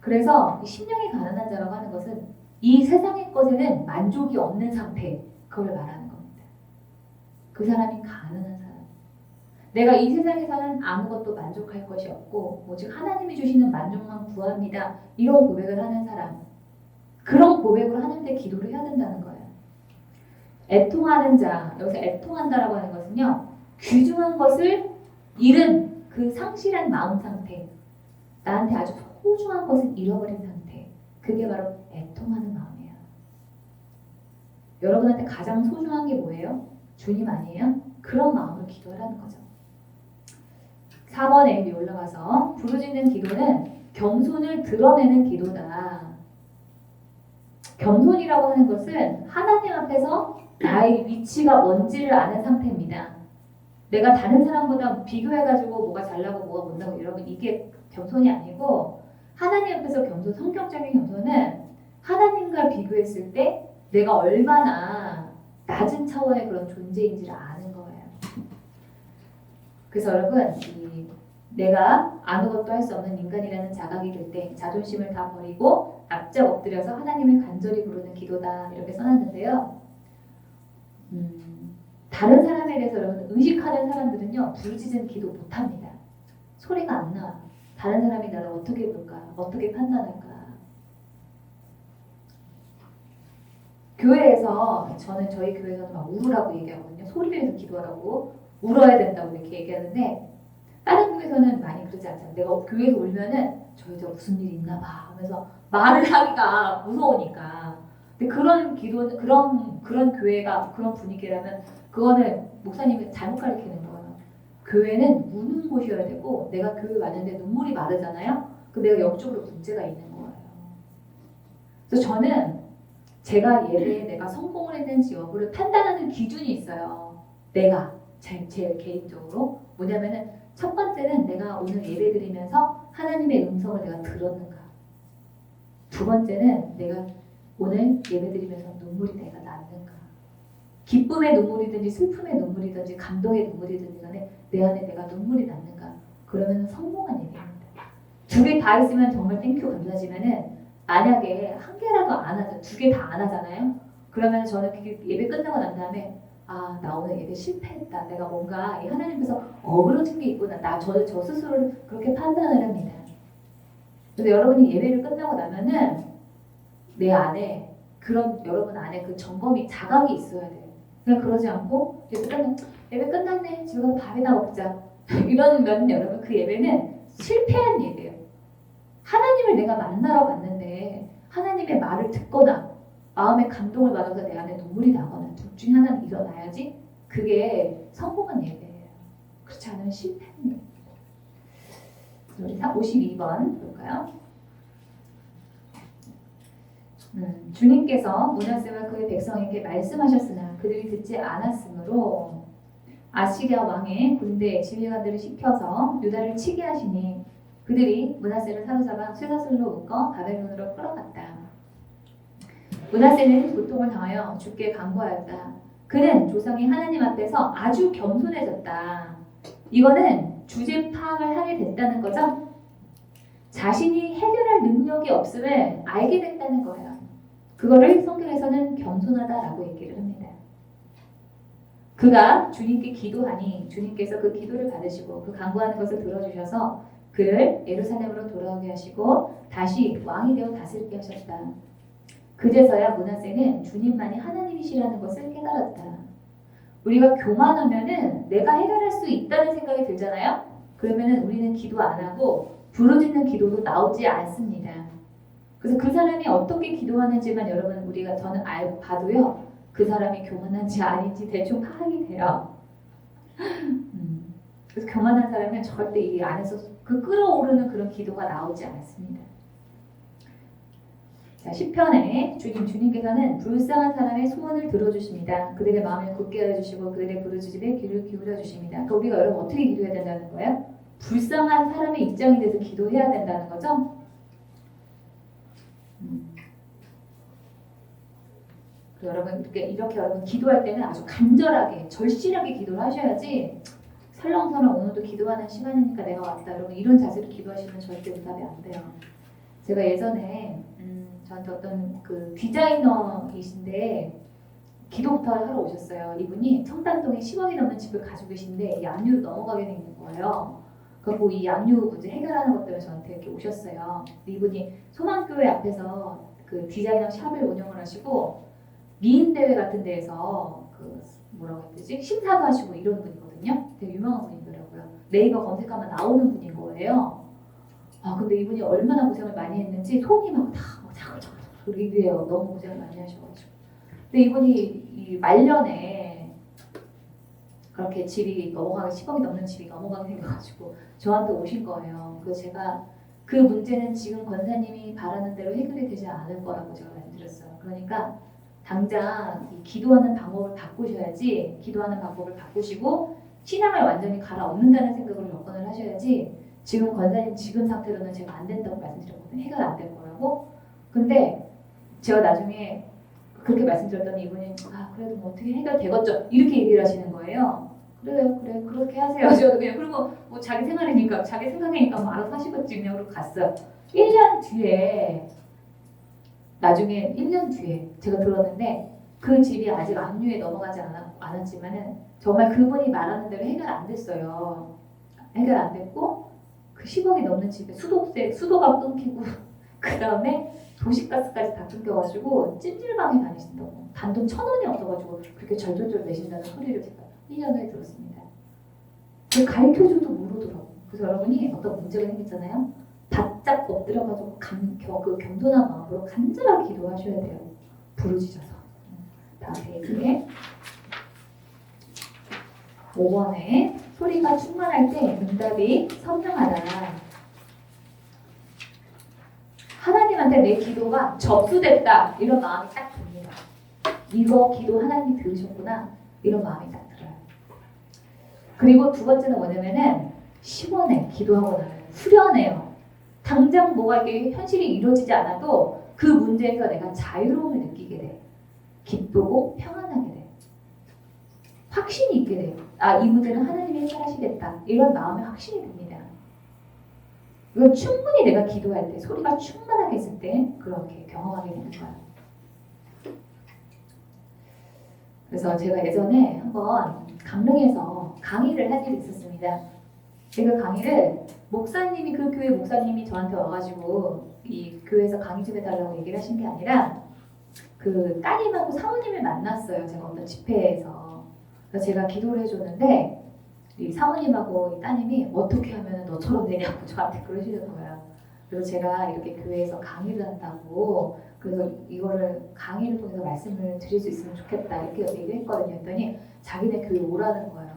[SPEAKER 1] 그래서 심령이 가난한 자라고 하는 것은 이 세상의 것에는 만족이 없는 상태, 그걸 말하는 겁니다. 그 사람이 가난한 사람. 내가 이 세상에서는 아무것도 만족할 것이 없고 오직 하나님이 주시는 만족만 구합니다. 이런 고백을 하는 사람. 그런 고백으로 하나님께 기도를 해야 된다는 거예요. 애통하는 자, 여기서 애통한다라고 하는 것은요. 귀중한 것을 잃은 그 상실한 마음 상태. 나한테 아주 소중한 것을 잃어버린 상태. 그게 바로 애통하는 마음이에요. 여러분한테 가장 소중한 게 뭐예요? 주님 아니에요? 그런 마음으로 기도하라는 거죠. 4번에 올라가서 부르짖는 기도는 겸손을 드러내는 기도다. 겸손이라고 하는 것은 하나님 앞에서 나의 위치가 뭔지를 아는 상태입니다. 내가 다른 사람보다 비교해가지고 뭐가 잘나고 뭐가 못나고 여러분 이게 겸손이 아니고 하나님 앞에서 겸손, 성격적인 겸손은 하나님과 비교했을 때 내가 얼마나 낮은 차원의 그런 존재인지를 아는 거예요. 그래서 여러분 내가 아무것도 할 수 없는 인간이라는 자각이 들 때 자존심을 다 버리고 납작 엎드려서 하나님을 간절히 부르는 기도다 이렇게 써놨는데요. 다른 사람에 대해서 여러분 의식하는 사람들은요 부르짖은 기도 못합니다. 소리가 안 나. 다른 사람이 나를 어떻게 볼까? 어떻게 판단할까? 교회에서 저는 저희 교회에서는 막 울으라고 얘기하거든요. 소리를 내서 기도하라고 울어야 된다고 이렇게 얘기하는데 다른 교회에서는 많이 그러지 않잖아요. 내가 교회에서 울면은 저희가 무슨 일이 있나 봐 하면서 말을 하기가 무서우니까. 근데 그런 기도는 그런 교회가 그런 분위기라면 그거는 목사님이 잘못 가르치는 거예요. 교회는 우는 곳이어야 되고 내가 교회 왔는데 눈물이 마르잖아요. 그 내가 영적으로 문제가 있는 거예요. 그래서 저는 제가 예배에 내가 성공을 했는지 여부를 판단하는 기준이 있어요. 내가 제 개인적으로 뭐냐면은 첫 번째는 내가 오늘 예배 드리면서 하나님의 음성을 내가 들었는가. 두 번째는 내가 오늘 예배 드리면서 눈물이 내가 났는가. 기쁨의 눈물이든지 슬픔의 눈물이든지 감동의 눈물이든지 간에 내 안에 내가 눈물이 났는가. 그러면 성공한 예배입니다. 두 개 다 있으면 정말 땡큐 감사지만은 만약에 한 개라도 안 하죠. 두 개 다 안 하잖아요. 그러면 저는 예배 끝나고 난 다음에 아, 나 오늘 예배 실패했다. 내가 뭔가 하나님께서 어그러진 게 있구나. 저 스스로를 그렇게 판단을 합니다. 그래서 여러분이 예배를 끝나고 나면은 내 안에 여러분 안에 그 점검이 자각이 있어야 돼요. 그냥 그러지 않고 예배 끝났네. 집에 가서 밥이나 먹자. 이러면 여러분 그 예배는 실패한 예배예요. 하나님을 내가 만나러 갔는데 하나님의 말을 듣거나 마음의 감동을 받아서 내 안에 눈물이 나거나 둘 중에 하나는 일어나야지 그게 성공한 예배예요. 그렇지 않으면 실패한 예배입니다. 우리 52번 볼까요? 주님께서 므낫세와 그의 백성에게 말씀하셨으나 그들이 듣지 않았으므로 아시리아 왕의 군대 지휘관들을 시켜서 유다를 치게 하시니 그들이 므낫세를 사로잡아 쇠사슬로 묶어 바벨론으로 끌어갔다. 므낫세는 고통을 당하여 주께 간구하였다. 그는 조상이 하나님 앞에서 아주 겸손해졌다. 이거는 주제 파악을 하게 됐다는 거죠. 자신이 해결할 능력이 없음을 알게 됐다는 거예요. 그거를 성경에서는 겸손하다라고 얘기를 합니다. 그가 주님께 기도하니 주님께서 그 기도를 받으시고 그 간구하는 것을 들어주셔서 그를 예루살렘으로 돌아오게 하시고 다시 왕이 되어 다스리게 하셨다. 그제서야 므낫세는 주님만이 하나님이시라는 것을 깨달았다. 우리가 교만하면은 내가 해결할 수 있다는 생각이 들잖아요. 그러면은 우리는 기도 안 하고 부르짖는 기도도 나오지 않습니다. 그래서 그 사람이 어떻게 기도하는지만 여러분 저는 봐도요. 그 사람이 교만한지 아닌지 대충 파악이 돼요. 그래서 교만한 사람은 절대 이 안에서 그 끌어오르는 그런 기도가 나오지 않습니다. 자, 시편에 주님께서는 불쌍한 사람의 소원을 들어주십니다. 그들의 마음을 굳게 하여 주시고 그들의 부르짖음에 귀를 기울여 주십니다. 그러니까 우리가 여러분 어떻게 기도해야 된다는 거예요? 불쌍한 사람의 입장이 돼서 기도해야 된다는 거죠. 여러분 이렇게 여러분 기도할 때는 아주 간절하게 절실하게 기도를 하셔야지 설렁설렁 오늘도 기도하는 시간이니까 내가 왔다 여러분 이런 자세로 기도하시면 절대 응답이 안 돼요. 제가 예전에 저한테 어떤 그 디자이너이신데 기도부터 하러 오셨어요. 이분이 청담동에 10억이 넘는 집을 가지고 계신데 양육으로 넘어가게 돼 있는 거예요. 그리고 이 양육 문제 해결하는 것 때문에 저한테 이렇게 오셨어요. 이분이 소망교회 앞에서 그 디자이너 샵을 운영을 하시고 미인 대회 같은 데에서 그 뭐라고 해야 되지 심사도 하시고 이런 분이거든요. 되게 유명한 분이더라고요. 네이버 검색하면 나오는 분인 거예요. 아 근데 이분이 얼마나 고생을 많이 했는지 손이 막 다 자글자글 이래요. 너무 고생을 많이 하셔가지고. 근데 이분이 이 말년에 그렇게 집이 넘어가게 10억이 넘는 집이 넘어가게 생겨가지고 저한테 오신 거예요. 그래서 제가 그 문제는 지금 권사님이 바라는 대로 해결이 되지 않을 거라고 제가 말씀드렸어요. 그러니까 당장 이 기도하는 방법을 바꾸셔야지 기도하는 방법을 바꾸시고 신앙을 완전히 갈아엎는다는 생각으로 접근을 하셔야지 지금 권사님 지금 상태로는 제가 안 된다고 말씀드렸거든요. 해결 안 될 거라고. 근데 제가 나중에 그렇게 말씀드렸더니 이분이 아 그래도 뭐 어떻게 해결되겠죠 이렇게 얘기를 하시는 거예요. 그래요 그래 그렇게 하세요. 저도 그냥 그리고 뭐 자기 생활이니까 자기 생각이니까 뭐 알아서 하시겠지 그냥 그러고 갔어요. 1년 뒤에 나중에 1년 뒤에 제가 들었는데 그 집이 아직 압류에 넘어가지 않았지만은 정말 그분이 말하는 대로 해결 안 됐어요. 해결 안 됐고 그 10억이 넘는 집에 수도가 끊기고 그 다음에 도시가스까지 다 끊겨가지고 찜질방에 다니신다고 단돈 1,000원이 없어가지고 그렇게 절절절 내신다는 소리를 제가 1년 후에 들었습니다. 가르쳐줘도 모르더라고. 그래서 여러분이 어떤 문제가 생겼잖아요. 바짝 엎드려가지고 그 겸손한 마음으로 간절하게 기도하셔야 돼요. 부르짖어서. 다음 페이지에 5번에 소리가 충만할 때 응답이 선명하다. 하나님한테 내 기도가 접수됐다 이런 마음이 딱 듭니다. 이거 기도 하나님이 들으셨구나 이런 마음이 딱 들어요. 그리고 두 번째는 뭐냐면은 시원해. 기도하고 나면 후련해요. 당장 뭐가 이게 현실이 이루어지지 않아도 그 문제에서 내가 자유로움을 느끼게 돼. 기쁘고 평안하게 돼. 확신이 있게 돼요. 아, 이 문제는 하나님이 해결하시겠다. 이런 마음의 확신이 듭니다. 이건 충분히 내가 기도할 때 소리가 충만하게 있을 때 그렇게 경험하게 되는 거예요. 그래서 제가 예전에 한번 강릉에서 강의를 한 일이 있었습니다. 제가 강의를 목사님이 그 교회 목사님이 저한테 와가지고 이 교회에서 강의 좀 해달라고 얘기를 하신 게 아니라 그 따님하고 사모님을 만났어요. 제가 어떤 집회에서. 그래서 제가 기도를 해줬는데 이 사모님하고 이 따님이 어떻게 하면 너처럼 되냐고 저한테 그러시는 거예요. 그래서 제가 이렇게 교회에서 강의를 한다고 그래서 이거를 강의를 통해서 말씀을 드릴 수 있으면 좋겠다 이렇게 얘기를 했거든요. 했더니 자기네 교회 오라는 거예요.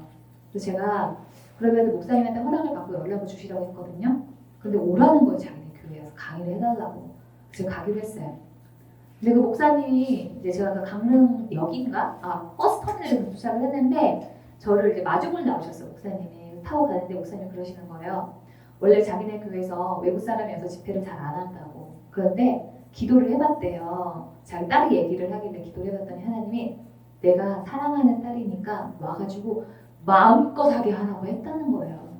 [SPEAKER 1] 그래서 제가 그러면 목사님한테 허락을 받고 연락을 주시라고 했거든요. 근데 오라는 거예요. 자기네 교회에서 강의를 해달라고. 그래서 가기로 했어요. 근데 그 목사님이 이제 제가 그 강릉역인가? 버스 터미널에 도착을 했는데 저를 이제 마중을 나오셨어요. 목사님이 타고 가는데 목사님 그러시는 거예요. 원래 자기네 교회에서 외국 사람이어서 집회를 잘 안 한다고. 그런데 기도를 해봤대요. 자기 딸이 얘기를 하길래 기도를 해봤더니 하나님이 내가 사랑하는 딸이니까 와가지고 마음껏 하게 하라고 했다는 거예요.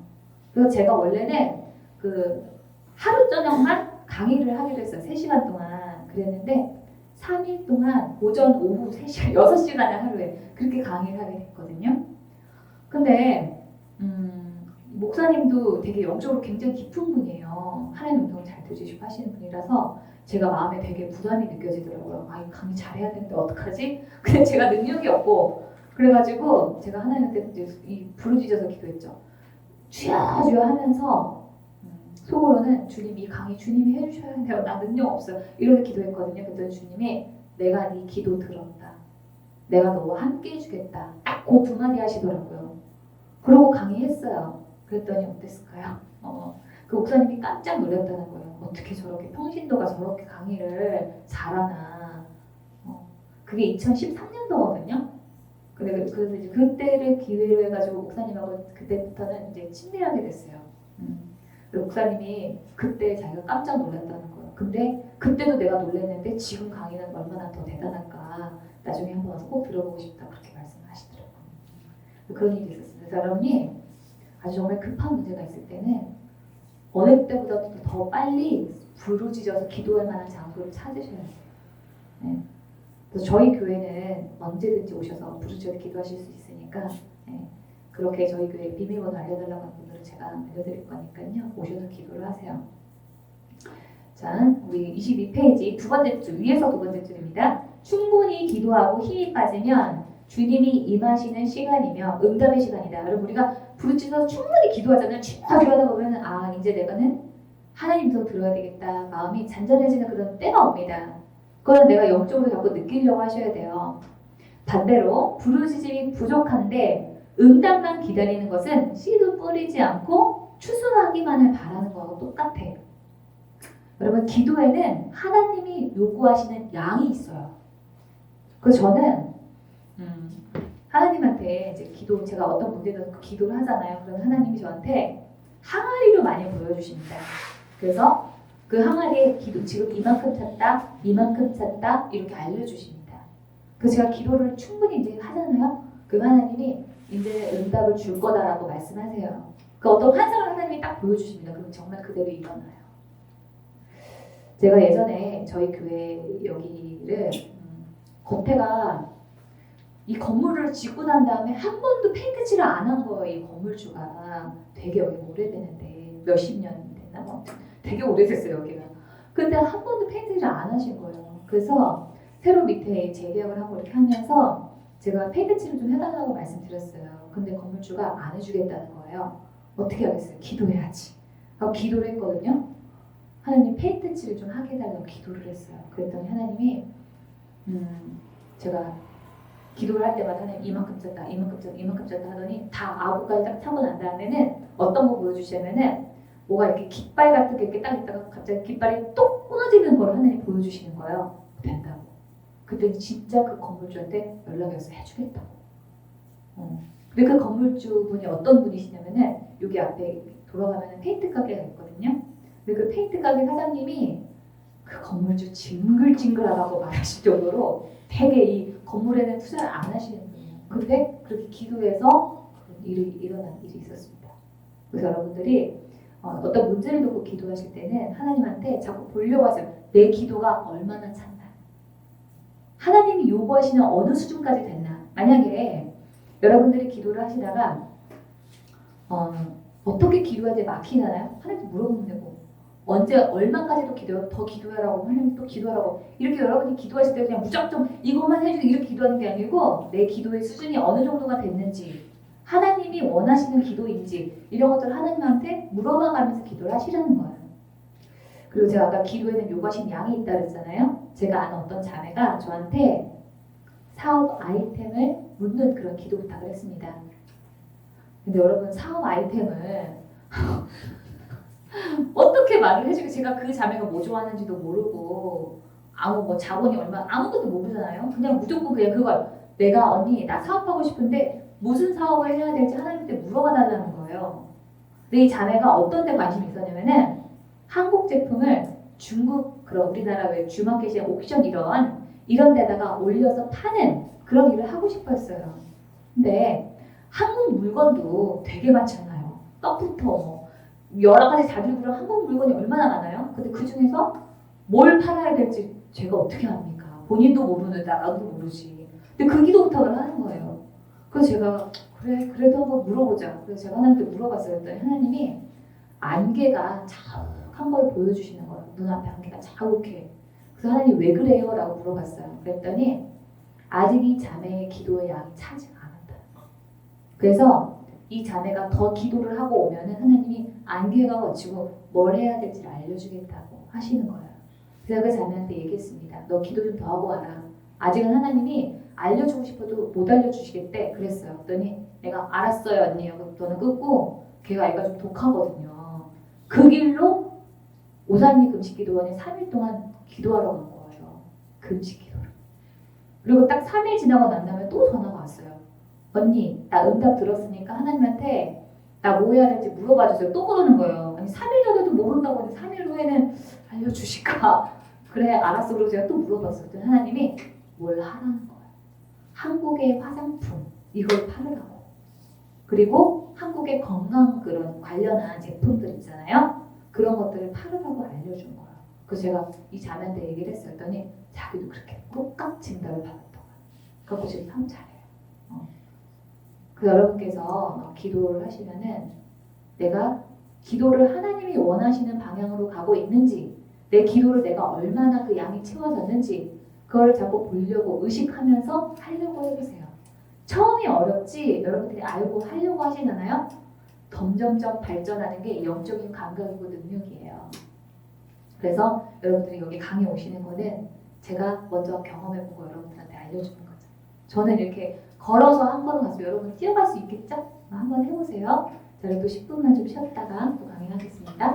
[SPEAKER 1] 그래서 제가 원래는 그 하루 저녁만 강의를 하기로 했어요. 3시간 동안. 그랬는데 3일 동안 오전, 오후 3시간, 6시간을 하루에 그렇게 강의를 하게 됐거든요. 근데 목사님도 되게 영적으로 굉장히 깊은 분이에요. 하나님 음성을 잘 들으시고 하시는 분이라서 제가 마음에 되게 부담이 느껴지더라고요. 아, 이 강의 잘해야 되는데 어떡하지? 근데 제가 능력이 없고 그래가지고 제가 하나님한테 이 부르짖어서 기도했죠. 주여 주여 하면서 속으로는 주님 이 강의 주님이 해주셔야 돼요. 나 능력 없어요. 이렇게 기도했거든요. 그랬더니 주님이 내가 네 기도 들었다. 내가 너와 함께 해주겠다. 딱 그 두 마디 하시더라고요. 그러고 강의했어요. 그랬더니 어땠을까요? 그 목사님이 깜짝 놀랐다는 거예요. 어떻게 저렇게 평신도가 저렇게 강의를 잘하나. 그게 2013년도거든요. 그래서 이제 그때를 기회로 해가지고 목사님하고 그때부터는 이제 친밀하게 됐어요. 그리고 목사님이 그때 자기가 깜짝 놀랐다는 거예요. 근데 그때도 내가 놀랐는데 지금 강의는 얼마나 더 대단할까. 나중에 한번 와서 꼭 들어보고 싶다. 그렇게 말씀하시더라고요. 그런 일이 있었어요. 그래서 여러분이 아주 정말 급한 문제가 있을 때는 어느 때보다도 더 빨리 부르짖어서 기도할 만한 장소를 찾으셔야 돼요. 네. 그래서 저희 교회는 언제든지 오셔서 부르짖어서 기도하실 수 있으니까 네. 그렇게 저희 교회 비밀번호 알려달라고 하는 분들은 제가 알려드릴 거니까요. 오셔서 기도를 하세요. 자, 우리 22페이지 두 번째 줄, 위에서 두 번째 줄입니다. 충분히 기도하고 힘이 빠지면 주님이 임하시는 시간이며 응답의 시간이다. 여러분 우리가 부르짖어서 충분히 기도하잖아요. 충분히 기도하다 보면 아 이제 내가는 하나님 더 들어야 되겠다. 마음이 잔잔해지는 그런 때가 옵니다. 그건 내가 영적으로 자꾸 느끼려고 하셔야 돼요. 반대로 부르짖음이 부족한데 응답만 기다리는 것은 씨도 뿌리지 않고 추수하기만을 바라는 거하고 똑같아요. 여러분 기도에는 하나님이 요구하시는 양이 있어요. 그래서 저는 하나님한테 이제 기도 제가 어떤 문제에 대해서 기도를 하잖아요. 그러면 하나님이 저한테 항아리로 많이 보여주십니다. 그래서 그 항아리에 기도 지금 이만큼 찼다, 이만큼 찼다 이렇게 알려주십니다. 그래서 제가 기도를 충분히 이제 하잖아요. 그럼 하나님이 이제 응답을 줄 거다라고 말씀하세요. 그 어떤 환상을 하나님이 딱 보여주십니다. 그럼 정말 그대로 일어나요. 제가 예전에 저희 교회 여기를 겉에가 이 건물을 짓고 난 다음에 한 번도 페인트 칠을 안 한 거예요. 이 건물주가 되게 여기 오래되는데 몇십 년 됐나 뭐 되게 오래됐어요 여기가. 근데 한 번도 페인트를 안 하신 거예요. 그래서 새로 밑에 재계약을 하고 이렇게 하면서 제가 페인트 칠을 좀 해달라고 말씀드렸어요. 근데 건물주가 안 해주겠다는 거예요. 어떻게 하겠어요? 기도해야지. 하고 기도를 했거든요. 하나님 페인트 칠을 좀 하게 해달라고 기도를 했어요. 그랬더니 하나님이 제가 기도를 할 때마다 하나님 이만큼 쳤다 이만큼 쳤다 이만큼 쳤다 하더니 다 아홉까지 딱 차고 난 다음에는 어떤 거 보여주시냐면은 뭐가 이렇게 깃발 같은 게 이렇게 딱 있다가 갑자기 깃발이 똑 끊어지는 걸 하나님 보여주시는 거예요. 된다고. 그때 진짜 그 건물주한테 연락이 와서 해주겠다고. 근데 그 건물주분이 어떤 분이시냐면은 여기 앞에 돌아가면은 페인트 가게가 있거든요. 근데 그 페인트 가게 사장님이 그 건물주 징글징글하다고 말하실 정도로 되게 이 건물에는 투자를 안 하시는 분이에요. 근데 그렇게 기도해서 일어난 일이 있었습니다. 그래서 여러분들이 어떤 문제를 놓고 기도하실 때는 하나님한테 자꾸 보려고 하세요. 내 기도가 얼마나 찼나. 하나님이 요구하시는 어느 수준까지 됐나. 만약에 여러분들이 기도를 하시다가 어떻게 기도해야 돼 막히잖아요. 하나님께 물어보면 되고 언제 얼마까지도 더 기도하라고 하나님 또 기도하라고 이렇게 여러분이 기도하실 때 그냥 무작정 이것만 해주고 이렇게 기도하는 게 아니고 내 기도의 수준이 어느 정도가 됐는지 하나님이 원하시는 기도인지 이런 것들을 하나님한테 물어봐가면서 기도를 하시라는 거예요. 그리고 제가 아까 기도에는 요구하신 양이 있다 그랬잖아요. 제가 아는 어떤 자매가 저한테 사업 아이템을 묻는 그런 기도 부탁을 했습니다. 근데 여러분 사업 아이템을 어떻게 말을 해주고 제가 그 자매가 뭐 좋아하는지도 모르고 뭐 자본이 얼마 아무것도 모르잖아요. 그냥 무조건 그냥 그걸 내가 언니 나 사업하고 싶은데 무슨 사업을 해야 될지 하나님한테 물어봐 달라는 거예요. 근데 이 자매가 어떤 데 관심이 있었냐면은 한국 제품을 중국 그런 우리나라 왜 주마켓이나 옥션 이런 데다가 올려서 파는 그런 일을 하고 싶었어요. 근데 한국 물건도 되게 많잖아요. 떡부터 뭐 여러 가지 자질구레 한국 물건이 얼마나 많아요? 근데 그 중에서 뭘 팔아야 될지 제가 어떻게 합니까? 본인도 모르는데 나도 모르지. 근데 그 기도 부탁을 하는 거예요. 그래서 제가 그래 그래도 한번 물어보자. 그래서 제가 하나님한테 물어봤어요. 그랬더니 하나님이 안개가 자욱한 걸 보여주시는 거예요. 눈앞에 안개가 자욱해. 그래서 하나님 왜 그래요? 라고 물어봤어요. 그랬더니 아직 이 자매의 기도의 양이 차지 않았다는 거예요. 그래서 이 자매가 더 기도를 하고 오면은 하나님이 안개가 거치고 뭘 해야 될지를 알려주겠다고 하시는 거예요. 그래서 그 자매한테 얘기했습니다. 너 기도 좀 더 하고 와라. 아직은 하나님이 알려주고 싶어도 못 알려주시겠대. 그랬어요. 그랬더니 내가 알았어요 언니. 그부터는 끊고 걔가 애가 좀 독하거든요. 그 길로 오산리 금식기도원에 3일 동안 기도하러 간 거예요. 금식기도를. 그리고 딱 3일 지나고 난 다음에 또 전화가 왔어요. 언니 나 응답 들었으니까 하나님한테 나 뭐 해야 될지 물어봐 주세요. 또 그러는 거예요. 아니 3일 전에도 모른다고 하는데 3일 후에는 알려주실까? 그래 알았어. 그리고 제가 또 물어봤어요. 그랬더니 하나님이 뭘 하라는 거예요. 한국의 화장품 이걸 팔으라고. 그리고 한국의 건강 그런 관련한 제품들 있잖아요. 그런 것들을 팔으라고 알려준 거예요. 그래서 제가 이 자매한테 얘기를 했더니 자기도 그렇게 똑같이 응답을 받았던 거예요. 그래서 지금 참 잘해요. 그 여러분께서 기도를 하시면은 내가 기도를 하나님이 원하시는 방향으로 가고 있는지, 내 기도를 내가 얼마나 그 양이 채워졌는지 그걸 자꾸 보려고 의식하면서 하려고 해보세요. 처음이 어렵지 여러분들이 알고 하려고 하시잖아요. 점점점 발전하는 게 영적인 감각이고 능력이에요. 그래서 여러분들이 여기 강의 오시는 거는 제가 먼저 경험해보고 여러분들한테 알려주는 거죠. 저는 이렇게 걸어서 한 걸음 가서 여러분 뛰어갈 수 있겠죠? 한번 해보세요. 저희 또 10분만 좀 쉬었다가 또 강의하겠습니다.